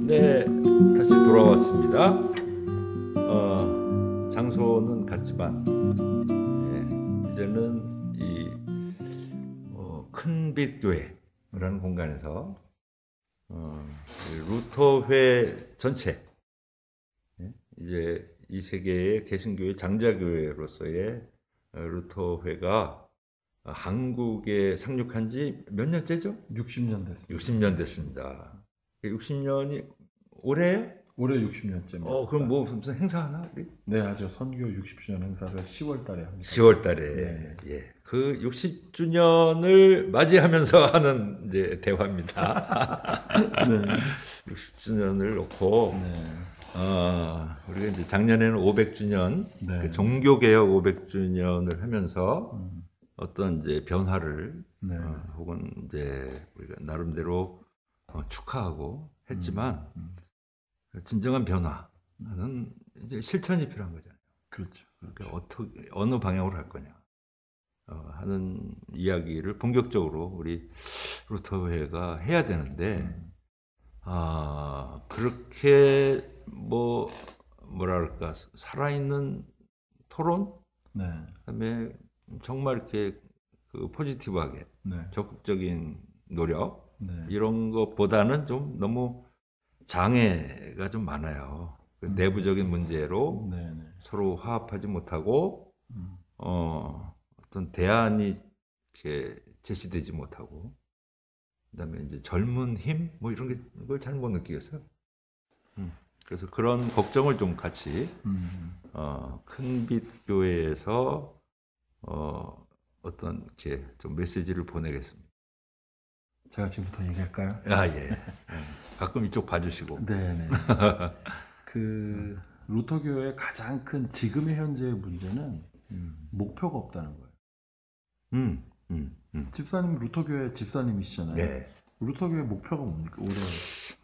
네, 다시 돌아왔습니다. 장소는 같지만 이제는 이 큰빛교회라는 공간에서 루터회 전체, 이제 이 세계의 개신교회 장자교회로서의 루터회가 한국에 상륙한 지 몇 년째죠? 60년 됐습니다. 60년 됐습니다. 60년이 올해? 올해 60년째입니다. 그럼 뭐 무슨 행사 하나? 우리? 네, 하죠. 선교 60주년 행사를 10월 달에 합니다. 10월 달에. 네. 예. 그 60주년을 맞이하면서 하는 이제 대화입니다. 네. 60주년을 놓고 네. 우리가 이제 작년에는 500주년, 네. 그 종교개혁 500주년을 하면서 어떤 이제 변화를 네. 혹은 이제 우리가 나름대로 축하하고 했지만 진정한 변화는 이제 실천이 필요한 거잖아요. 그렇죠. 그러니까 어느 방향으로 갈 거냐 하는 이야기를 본격적으로 우리 루터회가 해야 되는데 그렇게 뭐랄까 살아있는 토론, 네. 그다음에 정말 이렇게 그 포지티브하게 네. 적극적인 노력 네. 이런 것보다는 좀 너무 장애가 좀 많아요. 그 내부적인 문제로 네. 네. 서로 화합하지 못하고 어떤 대안이 이렇게 제시되지 못하고, 그다음에 이제 젊은 힘 뭐 이런 걸 잘 못 느끼겠어요. 그래서 그런 걱정을 좀 같이 큰빛 교회에서 어떤 이렇게 좀 메시지를 보내겠습니다. 제가 지금부터 얘기할까요? 예. 가끔 이쪽 봐주시고. 네. 그 루터교회의 가장 큰 지금의 현재의 문제는 목표가 없다는 거예요. 집사님 루터교회 집사님이시잖아요. 네. 루터교회 목표가 뭡니까? 올해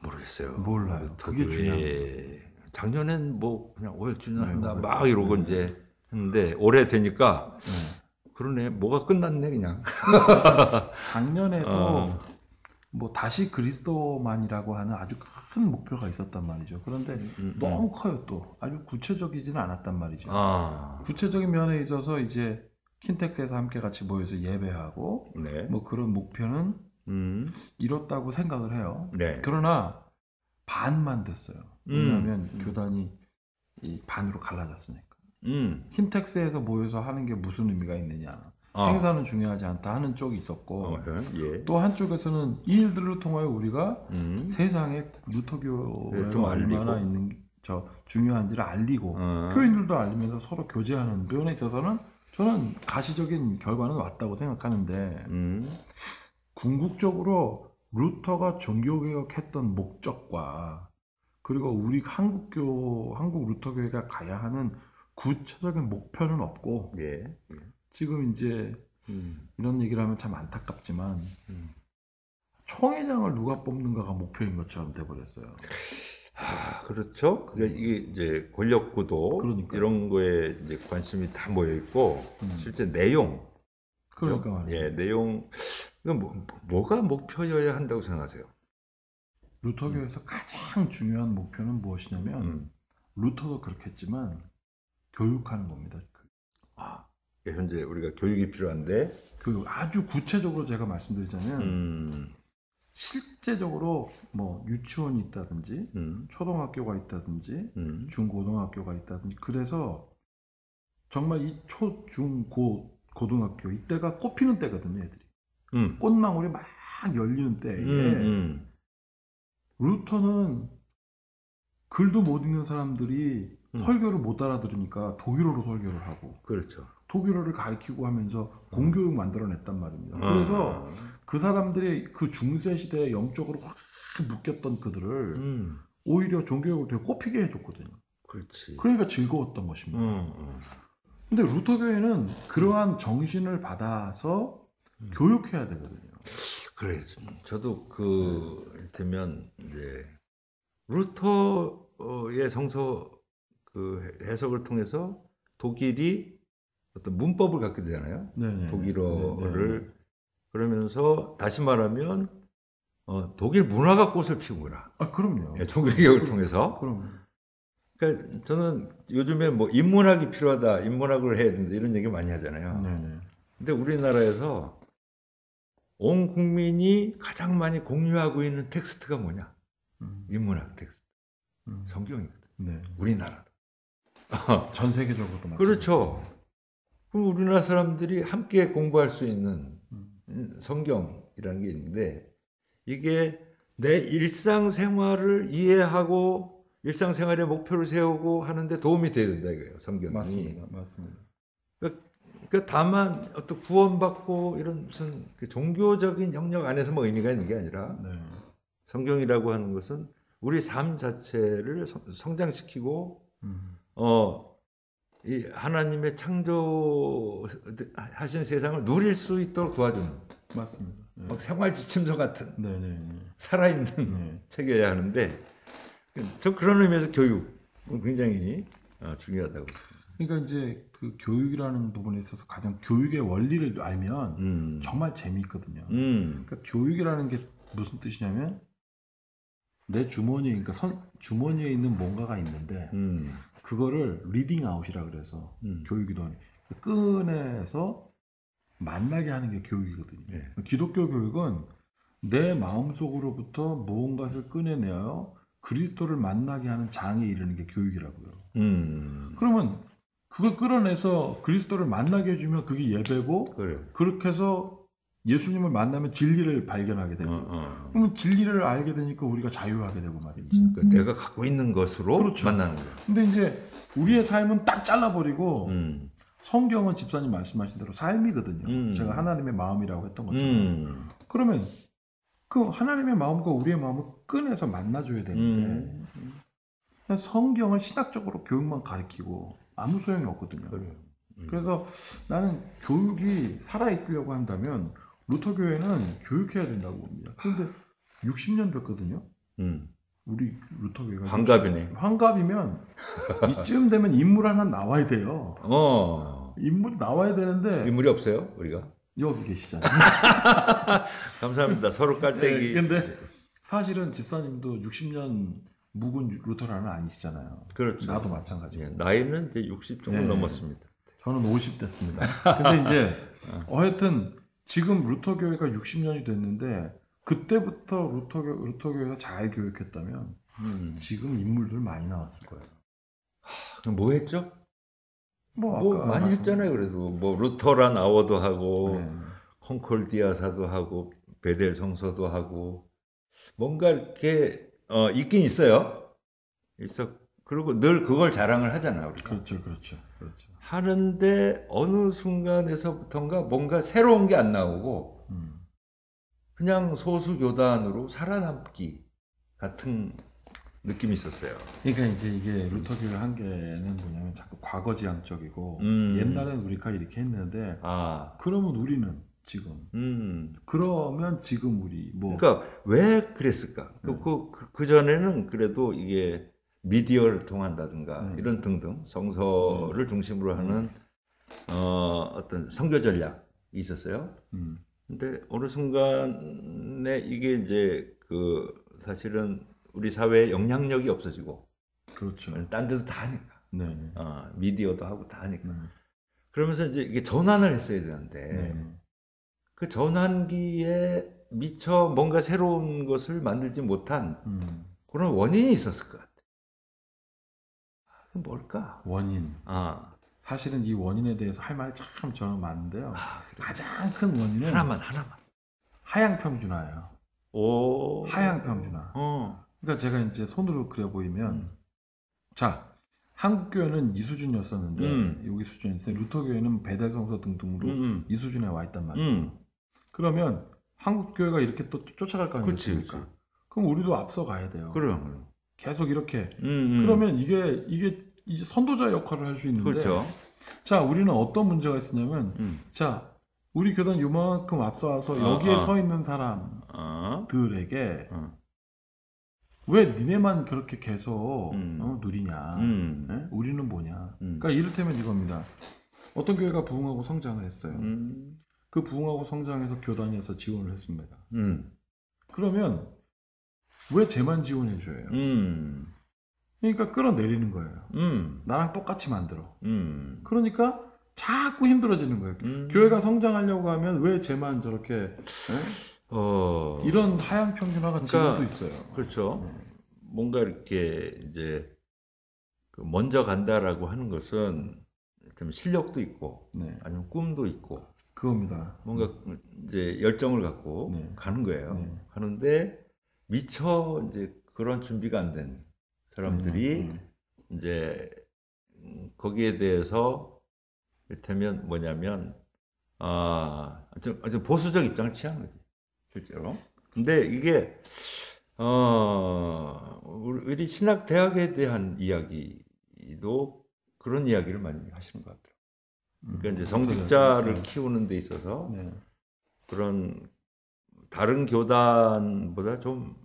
모르겠어요. 몰라요. 그게 중요한 거예요. 작년엔 뭐 그냥 500주년 한다 네, 막 이러고 이제 했는데 올해 되니까 그러네, 뭐가 끝났네 그냥. 작년에도 뭐 다시 그리스도만이라고 하는 아주 큰 목표가 있었단 말이죠. 그런데 너무 커요. 또 아주 구체적이지는 않았단 말이죠. 구체적인 면에 있어서 이제 킨텍스에서 함께 같이 모여서 예배하고 네. 뭐 그런 목표는 이뤘다고 생각을 해요. 네. 그러나 반만 됐어요. 왜냐하면 교단이 이 반으로 갈라졌으니까. 킨텍스에서 모여서 하는 게 무슨 의미가 있느냐. 행사는 중요하지 않다 하는 쪽이 있었고, 예. 또 한쪽에서는 이 일들을 통하여 우리가 세상에 루터교회가 얼마나 중요한지를 알리고 교인들도 알리면서 서로 교제하는 면에 있어서는 저는 가시적인 결과는 왔다고 생각하는데, 궁극적으로 루터가 종교개혁했던 목적과 그리고 우리 한국 루터교회가 가야 하는 구체적인 목표는 없고, 지금 이제 이런 얘기를 하면 참 안타깝지만 총회장을 누가 뽑는가가 목표인 것처럼 돼버렸어요. 그렇죠. 그러니까 이게 이제 권력 구도 이런 거에 이제 관심이 다 모여 있고 실제 내용. 그러니까 말이에요. 예, 내용. 뭐가 목표여야 한다고 생각하세요? 루터교에서 가장 중요한 목표는 무엇이냐면 루터도 그렇겠지만 교육하는 겁니다. 현재 우리가 교육이 필요한데 아주 구체적으로 제가 말씀드리자면 실제적으로 뭐 유치원이 있다든지 초등학교가 있다든지 중고등학교가 있다든지, 그래서 정말 이 초, 중, 고등학교 이때가 꽃피는 때거든요. 애들이 꽃망울이 막 열리는 때에 루터는 글도 못 읽는 사람들이 설교를 못 알아들으니까 독일어로 설교를 하고 그렇죠. 독일어를 가르치고 하면서 공교육 만들어냈단 말입니다. 그래서 그 사람들이 그 중세 시대에 영적으로 확 묶였던 그들을 오히려 종교육을 되게 꼽히게 해줬거든요. 그렇지. 그러니까 즐거웠던 것입니다. 근데 루터교회는 그러한 정신을 받아서 교육해야 되거든요. 그래, 저도 이를테면 이제 루터의 성서 그 해석을 통해서 독일이 어떤 문법을 갖게 되잖아요. 네네. 독일어를 네네. 그러면서 다시 말하면 독일 문화가 꽃을 피우구나. 아, 그럼요. 예, 종교개혁을 통해서. 그럼. 그러니까 저는 요즘에 뭐 인문학이 필요하다, 인문학을 해야 된다 이런 얘기 많이 하잖아요. 네네. 근데 우리나라에서 온 국민이 가장 많이 공유하고 있는 텍스트가 뭐냐? 인문학 텍스트. 성경이거든. 네. 우리나라도. 전 세계적으로도 맞죠. 그렇죠. 그럼 우리나라 사람들이 함께 공부할 수 있는 성경이라는 게 있는데 이게 내 일상생활을 이해하고 일상생활의 목표를 세우고 하는데 도움이 돼야 된다 이거예요. 성경이. 맞습니다. 맞습니다. 그러니까 다만 어떤 구원받고 이런 무슨 그 종교적인 영역 안에서만 의미가 있는 게 아니라 네. 성경이라고 하는 것은 우리 삶 자체를 성장시키고 이 하나님의 창조하신 세상을 누릴 수 있도록 도와주는 맞습니다. 네. 막 생활 지침서 같은 네네. 살아있는 네. 책이어야 하는데 저 그런 의미에서 교육은 굉장히 중요하다고. 그러니까 이제 그 교육이라는 부분에 있어서 가장 교육의 원리를 알면 정말 재미있거든요. 그러니까 교육이라는 게 무슨 뜻이냐면 내 주머니에, 그러니까 주머니에 있는 뭔가가 있는데 그거를 리딩 아웃이라 그래서 교육이도 하니 꺼내서 만나게 하는 게 교육이거든요. 네. 기독교 교육은 내 마음속으로부터 무언가를 꺼내내어 그리스도를 만나게 하는 장에 이르는 게 교육이라고요. 그러면 그걸 끌어내서 그리스도를 만나게 해주면 그게 예배고, 그래. 그렇게 해서 예수님을 만나면 진리를 발견하게 되고, 그러면 진리를 알게 되니까 우리가 자유하게 되고 말이지. 그러니까 내가 갖고 있는 것으로 그렇죠. 만나는 거야. 근데 이제 우리의 삶은 딱 잘라버리고 성경은 집사님 말씀하신 대로 삶이거든요. 제가 하나님의 마음이라고 했던 것처럼. 그러면 그 하나님의 마음과 우리의 마음을 꺼내서 만나줘야 되는데 그냥 성경을 신학적으로 교육만 가르치고 아무 소용이 없거든요. 그래서 나는 교육이 살아있으려고 한다면 루터교회는 교육해야 된다고 봅니다. 그런데 60년 됐거든요. 우리 루터교회가 환갑이네. 환갑이면 이쯤 되면 인물 하나 나와야 돼요. 인물이 나와야 되는데 인물이 없어요, 우리가? 여기 계시잖아요. 감사합니다. 서로 깔때기. 네, 근데 사실은 집사님도 60년 묵은 루터라는 아니시잖아요. 그렇죠. 나도 마찬가지고. 예, 나이는 이제 60 정도 넘었습니다. 저는 50 됐습니다. 근데 이제 하여튼 지금 루터교회가 60년이 됐는데 그때부터 루터교회가 잘 교육했다면 지금 인물들 많이 나왔을 거예요. 그럼 뭐 했죠? 뭐 많이 했잖아요. 그래도 뭐 루터라 나워도 하고 네. 콩콜디아사도 하고 베델 성서도 하고 뭔가 이렇게 있긴 있어요. 그리고 늘 그걸 자랑을 하잖아요. 우리가. 그렇죠. 하는데 어느 순간에서부턴가 뭔가 새로운 게 안 나오고 그냥 소수 교단으로 살아남기 같은 느낌이 있었어요. 그러니까 이제 이게 루터교회 한계는 뭐냐면 자꾸 과거지향적이고 옛날엔 우리가 이렇게 했는데 그러면 우리는 지금 그러면 지금 우리 뭐 그러니까 왜 그랬을까? 그 전에는 그래도 이게 미디어를 통한다든가 이런 등등 성서를 중심으로 하는 어떤 선교 전략이 있었어요. 근데 어느 순간에 이게 이제 사실은 우리 사회에 영향력이 없어지고, 그렇죠. 딴 데도 다 하니까, 네. 미디어도 하고 다 하니까. 그러면서 이제 이게 전환을 했어야 되는데, 그 전환기에 미처 뭔가 새로운 것을 만들지 못한 그런 원인이 있었을 것 같아. 뭘까? 원인. 사실은 이 원인에 대해서 할 말이 참 저는 많은데요. 그래. 가장 큰 원인은 하나만. 하향평준화예요. 오. 하향평준화. 그러니까 제가 이제 손으로 그려 보이면 자, 한국 교회는 이 수준이었었는데 여기 수준이었는데 루터 교회는 베델성서 등등으로 이 수준에 와 있단 말이에요. 그러면 한국 교회가 이렇게 또 쫓아갈 거 아니겠습니까? 그럼 우리도 앞서 가야 돼요. 그럼 계속 이렇게. 그러면 이게 이제 선도자 역할을 할 수 있는데. 그렇죠. 자, 우리는 어떤 문제가 있었냐면, 자, 우리 교단 요만큼 앞서와서 여기에 서 있는 사람들에게 왜 니네만 그렇게 계속 누리냐? 네? 우리는 뭐냐? 그러니까 이를테면 이겁니다. 어떤 교회가 부흥하고 성장을 했어요. 그 부흥하고 성장해서 교단에서 지원을 했습니다. 그러면 왜 쟤만 지원해줘요? 그러니까 끌어내리는 거예요. 나랑 똑같이 만들어. 그러니까 자꾸 힘들어지는 거예요. 교회가 성장하려고 하면 왜 쟤만 저렇게 이런 하향 평준화가 지금도 있어요. 그렇죠. 뭔가 이렇게 이제 먼저 간다라고 하는 것은 좀 실력도 있고 아니면 꿈도 있고 그겁니다. 뭔가 이제 열정을 갖고 가는 거예요. 가는데 미처 이제 그런 준비가 안 된 사람들이 이제 거기에 대해서 이를테면 뭐냐면 좀 보수적 입장을 취하는 거지 실제로. 근데 이게 우리 신학 대학에 대한 이야기도 그런 이야기를 많이 하시는 것 같아요. 그러니까 이제 성직자를 키우는 데 있어서 그런 다른 교단보다 좀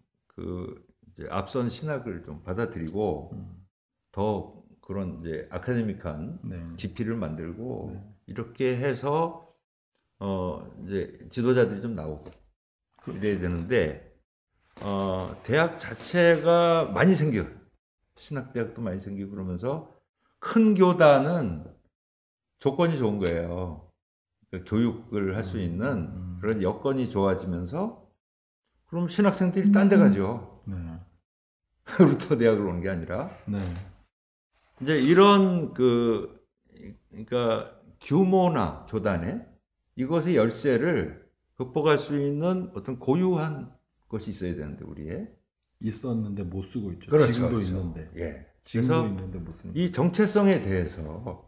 이제 앞선 신학을 좀 받아들이고 더 그런 이제 아카데믹한 지피를 만들고 이렇게 해서 이제 지도자들이 좀 나오고 이래야 되는데 대학 자체가 많이 생겨요. 신학대학도 많이 생기고 그러면서 큰 교단은 조건이 좋은 거예요. 교육을 할 수 있는 그런 여건이 좋아지면서 그럼 신학생들이 딴 데 가죠. 루터 대학을 오는 게 아니라. 이제 이런 그러니까 규모나 교단에 이것의 열쇠를 극복할 수 있는 어떤 고유한 것이 있어야 되는데 우리에 있었는데 못 쓰고 있죠. 그렇죠, 지금도 그렇죠. 있는데. 예. 지금도 그래서 있는데 못 쓰는. 이 정체성에 대해서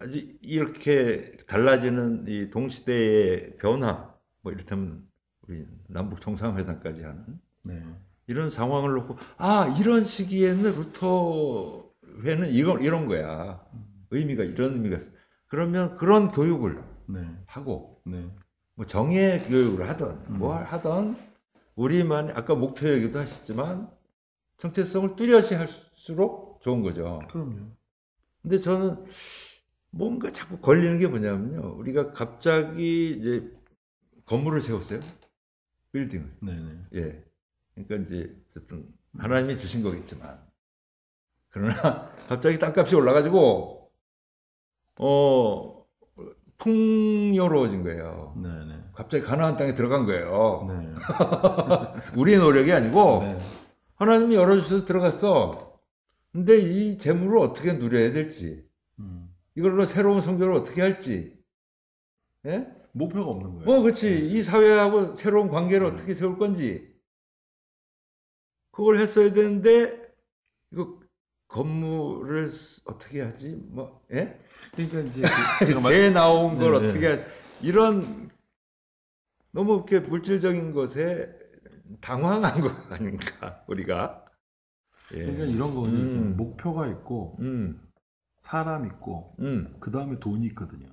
아주 이렇게 달라지는 이 동시대의 변화, 뭐 이를테면 우리 남북 정상회담까지 하는 이런 상황을 놓고 이런 시기에는 루터 회는 이런 거야. 이런 의미가 있어. 그러면 그런 교육을 하고 뭐 정예 교육을 하든 뭘 하든 우리만 아까 목표 얘기도 하셨지만 정체성을 뚜렷이 할수록 좋은 거죠. 그럼요. 근데 저는 뭔가 자꾸 걸리는 게 뭐냐면요. 우리가 갑자기 이제 건물을 세웠어요. 빌딩을. 예. 그러니까 이제 어쨌든 하나님이 주신 거겠지만 그러나 갑자기 땅값이 올라가지고 풍요로워진 거예요. 갑자기 가나안 땅에 들어간 거예요. 우리의 노력이 아니고 하나님이 열어주셔서 들어갔어. 근데 이 재물을 어떻게 누려야 될지 이걸로 새로운 성교를 어떻게 할지 목표가 없는 거예요. 그렇지. 이 사회하고 새로운 관계를 어떻게 세울 건지 그걸 했어야 되는데 이거 건물을 어떻게 하지? 그러니까 이제 새 나온 걸 어떻게 하지? 이런 너무 이렇게 물질적인 것에 당황한 거 아닌가 우리가? 그러니까 이런 거는 목표가 있고 사람 있고 그 다음에 돈이 있거든요.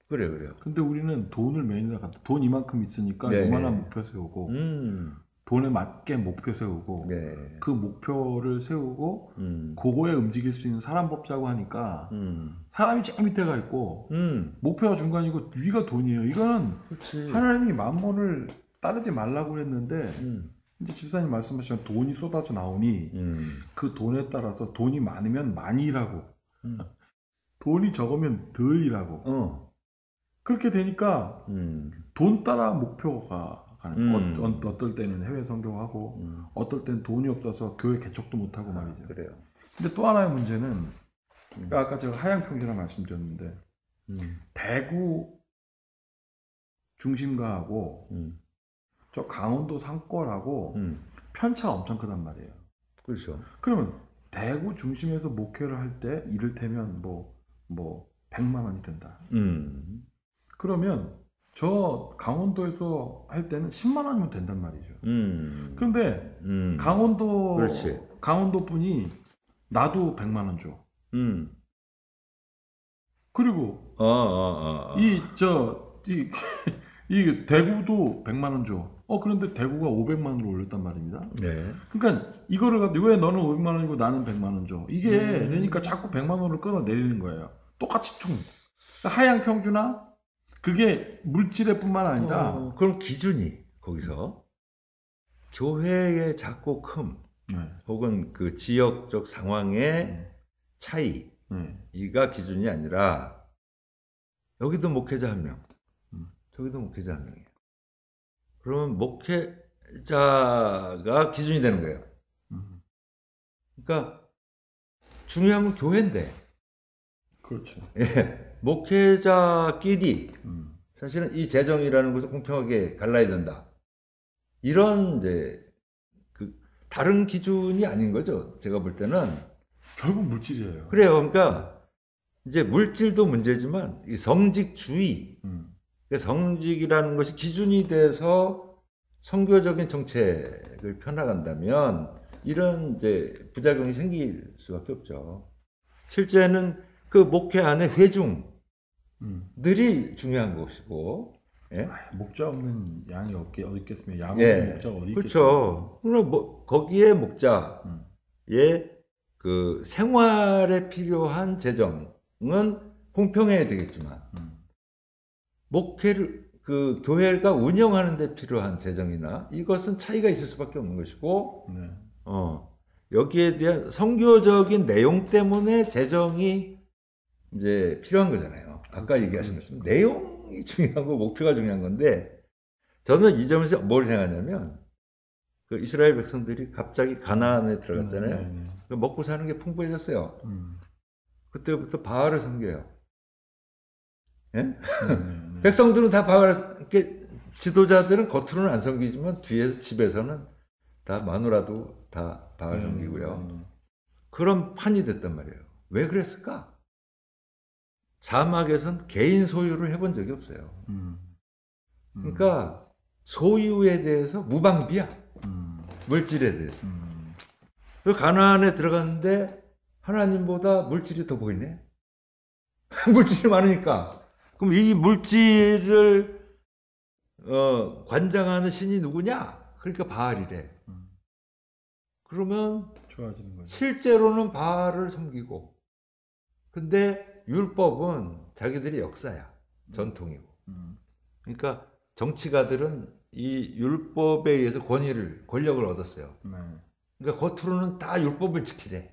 그래요. 근데 우리는 돈을 메인에다가 돈 이만큼 있으니까 요만한 목표 세우고 돈에 맞게 목표 세우고 그 목표를 세우고 그거에 움직일 수 있는 사람 뽑자고 하니까 사람이 제일 밑에 가 있고 목표가 중간이고 위가 돈이에요. 이거는 하나님이 만몬을 따르지 말라고 했는데 이제 집사님 말씀하신 돈이 쏟아져 나오니 그 돈에 따라서 돈이 많으면 많이 일하고 돈이 적으면 덜 일하고 그렇게 되니까 돈 따라 목표가 가는 어떨 때는 해외 선교하고 어떨 때는 돈이 없어서 교회 개척도 못하고 말이죠. 그래요. 근데 또 하나의 문제는 아까 제가 하향 평준화 말씀드렸는데 대구 중심가하고 저 강원도 상권하고 편차가 엄청 크단 말이에요. 그렇죠. 그러면 대구 중심에서 목회를 할 때 이를테면 뭐 100만 원이 든다. 그러면 저 강원도에서 할 때는 10만 원이면 된단 말이죠. 그런데 강원도 분이 나도 100만 원 줘. 그리고 이 대구도 100만 원 줘. 그런데 대구가 500만 원으로 올렸단 말입니다. 네. 그러니까 이거를 가지고 왜 너는 500만 원이고 나는 100만 원 줘. 이게 그러니까 자꾸 100만 원을 끌어내리는 거예요. 똑같이 하향 평준화? 그게 물질의 뿐만 아니라 그럼 기준이 거기서 교회의 작고 큼 혹은 그 지역적 상황의 차이 이가 기준이 아니라 여기도 목회자 한 명, 저기도 목회자 한 명이에요. 그러면 목회자가 기준이 되는 거예요. 그러니까 중요한 건 교회인데. 그렇죠. 예, 목회자끼리 사실은 이 재정이라는 것을 공평하게 갈라야 된다. 이런 이제 그 다른 기준이 아닌 거죠. 제가 볼 때는 결국 물질이에요. 그래요. 그러니까 이제 물질도 문제지만 이 성직주의, 성직이라는 것이 기준이 돼서 선교적인 정책을 펴나간다면 이런 이제 부작용이 생길 수밖에 없죠. 실제는 그 목회 안에 회중들이 중요한 것이고, 예? 목자 없는 양이 어디 있겠으면 양 없는 예. 목자가 어디 있겠어요? 그렇죠. 그럼 거기에 목자의 그 생활에 필요한 재정은 공평해야 되겠지만 목회를 그 교회가 운영하는 데 필요한 재정이나 이것은 차이가 있을 수밖에 없는 것이고 여기에 대한 선교적인 내용 때문에 재정이 이제 필요한 거잖아요. 아까 얘기하신 것처럼 내용이 중요하고 목표가 중요한 건데 저는 이 점에서 뭘 생각하냐면 그 이스라엘 백성들이 갑자기 가나안에 들어갔잖아요. 먹고 사는 게 풍부해졌어요. 그때부터 바알을 섬겨요. 예? 백성들은 다 바알, 이렇게 지도자들은 겉으로는 안 섬기지만 뒤에서 집에서는 다 마누라도 다 바알 섬기고요. 그런 판이 됐단 말이에요. 왜 그랬을까? 사막에선 개인 소유를 해본 적이 없어요. 그러니까 소유에 대해서 무방비야. 물질에 대해서. 가나안에 들어갔는데 하나님보다 물질이 더 보이네. 물질이 많으니까. 그럼 이 물질을 관장하는 신이 누구냐? 그러니까 바알이래. 그러면 좋아지는 거죠. 실제로는 바알을 섬기고, 근데 율법은 자기들의 역사야, 전통이고. 그러니까 정치가들은 이 율법에 의해서 권력을 얻었어요. 그러니까 겉으로는 다 율법을 지키래.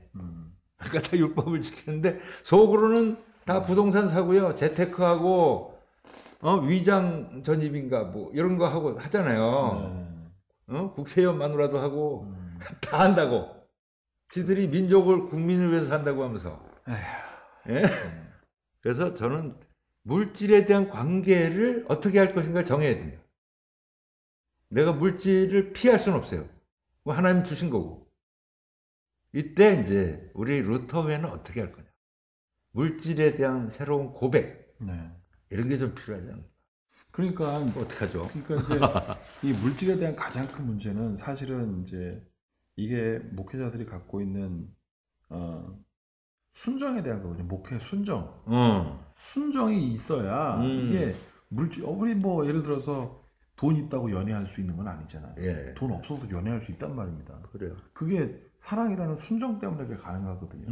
그러니까 다 율법을 지키는데 속으로는 다 부동산 사고요, 재테크하고 위장 전입인가 뭐 이런 거 하고 하잖아요. 국회의원 마누라도 하고 다 한다고. 지들이 민족을 국민을 위해서 산다고 하면서. 예? 그래서 저는 물질에 대한 관계를 어떻게 할 것인가를 정해야 돼요. 내가 물질을 피할 수는 없어요. 하나님 주신 거고. 이때 이제 우리 루터회는 어떻게 할 거냐. 물질에 대한 새로운 고백. 이런 게 좀 필요하지 않을까. 그러니까 어떻게 하죠? 그러니까 이제 이 물질에 대한 가장 큰 문제는 사실은 이제 이게 목회자들이 갖고 있는 순정에 대한 거거든요. 목회 순정. 순정이 있어야 이게 물질. 우리 뭐 예를 들어서 돈 있다고 연애할 수 있는 건 아니잖아요. 예. 돈 없어서 연애할 수 있단 말입니다. 그래요. 그게 사랑이라는 순정 때문에 그게 가능하거든요.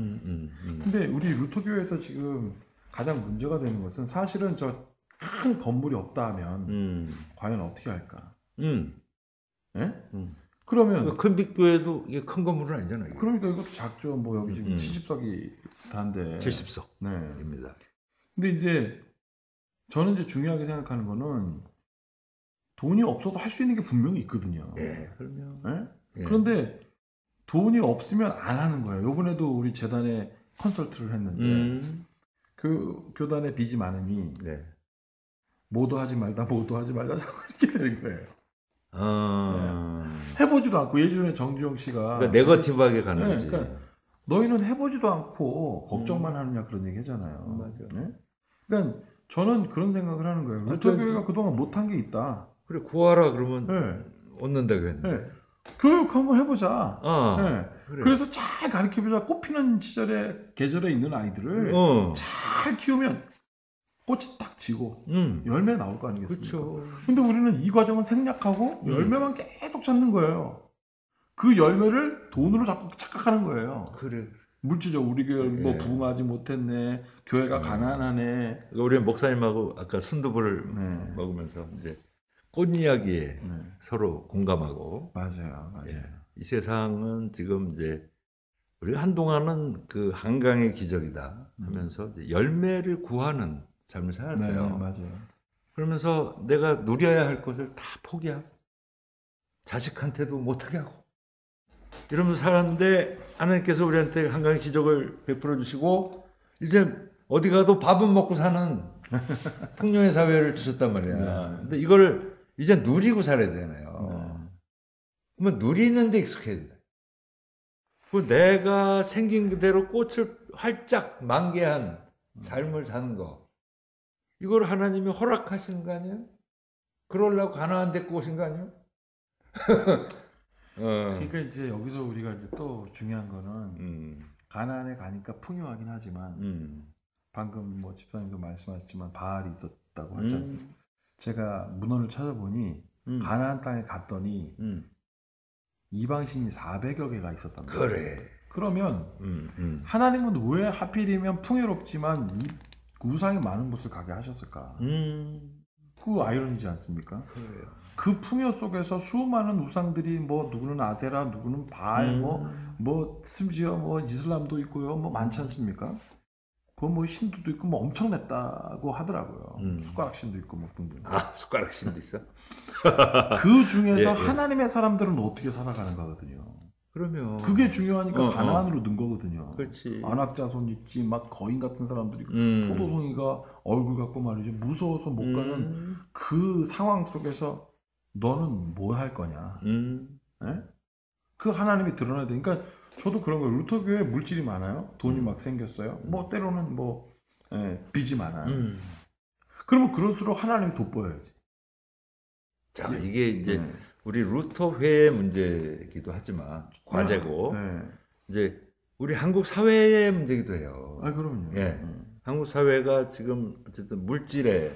근데 우리 루터교회에서 지금 가장 문제가 되는 것은 사실은 저 큰 건물이 없다 하면 과연 어떻게 할까? 예? 그러면 큰 빅교회도 이게 큰 건물은 아니잖아요. 이게. 그러니까 이것도 작죠. 뭐 여기 지금 70석이 다인데 70석입니다. 근데 이제 저는 이제 중요하게 생각하는 거는 돈이 없어도 할 수 있는 게 분명히 있거든요. 예, 그러면. 예? 그런데 돈이 없으면 안 하는 거예요. 이번에도 우리 재단에 컨설트를 했는데 그 교단에 빚이 많으니 모두 하지 말다 자꾸 이렇게 되는 거예요. 해보지도 않고 예전에 정주영 씨가 그러니까 네거티브하게 가는 거지. 그러니까 너희는 해보지도 않고 걱정만 하느냐 그런 얘기 하잖아요. 맞아. 네? 그러니까 저는 그런 생각을 하는 거예요. 루터 교회가 그동안 못한 게 있다. 그래 구하라 그러면 얻는다 그랬는데. 교육 한번 해보자. 그래. 그래서 잘 가르쳐보자. 꽃피는 시절에 계절에 있는 아이들을 잘 키우면 꽃이 딱 지고 열매 나올 거 아니겠습니까? 그렇죠. 근데 우리는 이 과정은 생략하고 열매만 계속 찾는 거예요. 그 열매를 돈으로 자꾸 착각하는 거예요. 그래. 물질적 우리 교회 뭐 부흥하지 못했네. 교회가 가난하네. 우리 목사님하고 아까 순두부를 먹으면서 이제 꽃 이야기에 서로 공감하고. 맞아요. 이 세상은 지금 이제 우리가 한동안은 그 한강의 기적이다 하면서 이제 열매를 구하는 삶을 살았어요. 맞아요. 그러면서 내가 누려야 할 것을 다 포기하고 자식한테도 못하게 하고 이러면서 살았는데 하나님께서 우리한테 한강의 기적을 베풀어 주시고 이제 어디 가도 밥은 먹고 사는 풍요의 사회를 주셨단 말이야. 근데 이걸 이제 누리고 살아야 되나요? 그러면 누리는 데 익숙해야 돼. 그 내가 생긴 그대로 꽃을 활짝 만개한 삶을 사는 거. 이걸 하나님이 허락하시는 거 아니에요? 그러려고 가나안 데리고 오신 거 아니에요? 그러니까 이제 여기서 우리가 이제 또 중요한 거는 가나안에 가니까 풍요하긴 하지만 방금 뭐 집사님도 말씀하셨지만 바알이 있었다고 하지 않습니까? 제가 문헌을 찾아보니 가나안 땅에 갔더니 이방신이 400여 개가 있었단 말이에요. 그래. 그러면 하나님은 왜 하필이면 풍요롭지만 이 우상이 많은 곳을 가게 하셨을까? 그 아이러니지 않습니까? 그래요. 그 풍요 속에서 수많은 우상들이 뭐 누구는 아세라, 누구는 바알, 뭐 심지어 뭐 이슬람도 있고요, 뭐 많지 않습니까? 그 뭐 힌두도 있고 뭐 엄청났다고 하더라고요. 숟가락신도 있고 뭐 등등. 숟가락신도 있어? 그 중에서 하나님의 사람들은 어떻게 살아가는 거거든요. 그러면 그게 중요하니까 가나안으로 는 거거든요. 그렇지. 안악자손 있지, 막 거인 같은 사람들이 포도송이가 얼굴 갖고 말이죠. 무서워서 못 가는 그 상황 속에서 너는 뭐 할 거냐? 네? 그 하나님이 드러나야 돼. 그러니까 저도 그런 거예요. 루터 교회 물질이 많아요. 돈이 막 생겼어요. 뭐 때로는 뭐 빚이 많아요. 그러면 그럴수록 하나님이 돋보여야지. 자, 이게 이제 우리 루터 회의 문제이기도 하지만 과제고 이제 우리 한국 사회의 문제이기도 해요. 그럼요. 한국 사회가 지금 어쨌든 물질에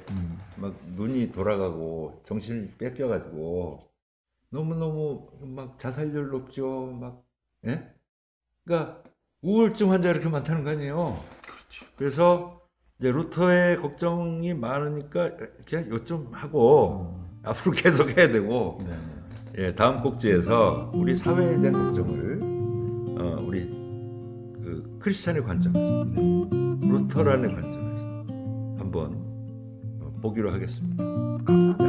막 눈이 돌아가고 정신을 뺏겨가지고 너무너무 막 자살률 높죠. 막 그러니까 우울증 환자가 이렇게 많다는 거 아니에요. 그렇죠. 그래서 이제 루터의 걱정이 많으니까 이렇게 요점 하고 앞으로 계속 해야 되고 다음 꼭지에서 우리 사회에 대한 걱정을 우리 그 크리스찬의 관점에서 루터라는 관점에서 한번 보기로 하겠습니다. 감사합니다.